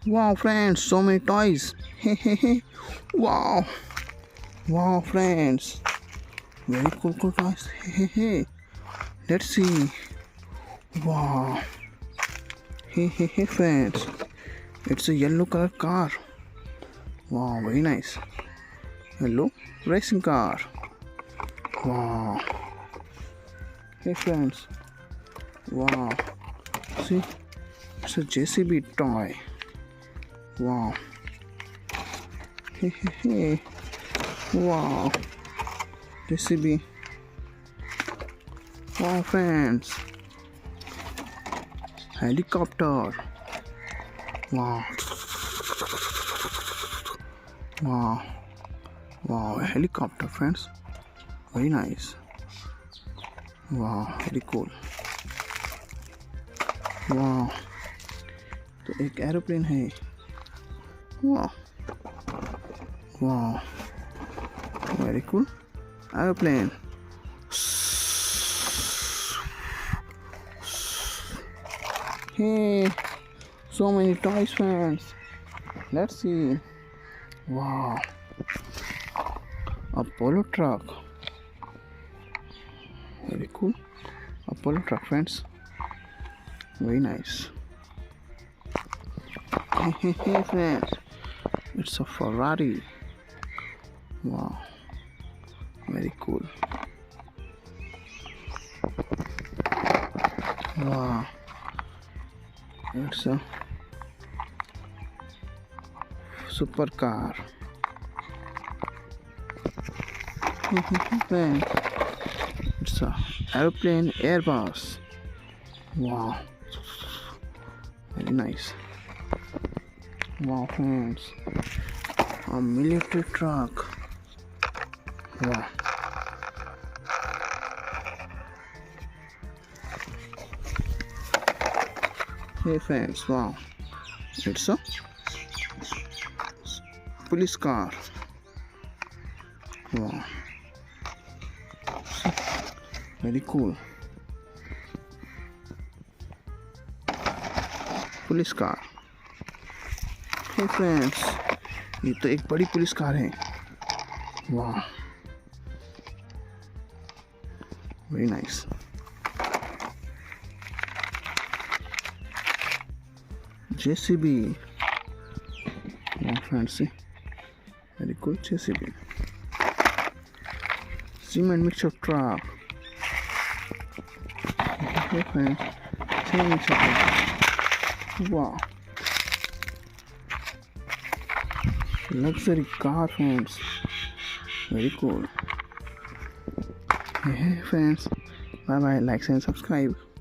Wow, friends, so many toys. Wow, wow, friends, very cool toys. Let's see. Wow, friends, it's a yellow color car. Wow, very nice. Hello, racing car. Wow. Hey friends. Wow. See, it's a JCB toy. Wow. Wow. JCB. Wow, friends. Helicopter. Wow. Wow. Wow, a helicopter, friends. Very nice. Wow, very cool. वाह, तो एक aeroplane है. वाह, वाह, very cool. Aeroplane. Hey, so many toys, friends. Let's see. Wow, a polo truck. Very cool. A polo truck, friends. Very nice. Hey friends, it's a Ferrari. Wow, very cool. Wow, it's a supercar. Friends, it's a airplane Airbus. Wow, very nice. Wow, friends, a military truck. Wow. Hey friends, wow, it's a police car. Wow, very cool. Police car. Hey friends, ये तो एक बड़ी police car है. वाह, very nice. JCB. वाह friends, very cool. JCB. Cement mixer truck. Hey friends, cement mixer truck. Wow, luxury car, friends. Very cool. Hey friends, bye bye. Like and subscribe.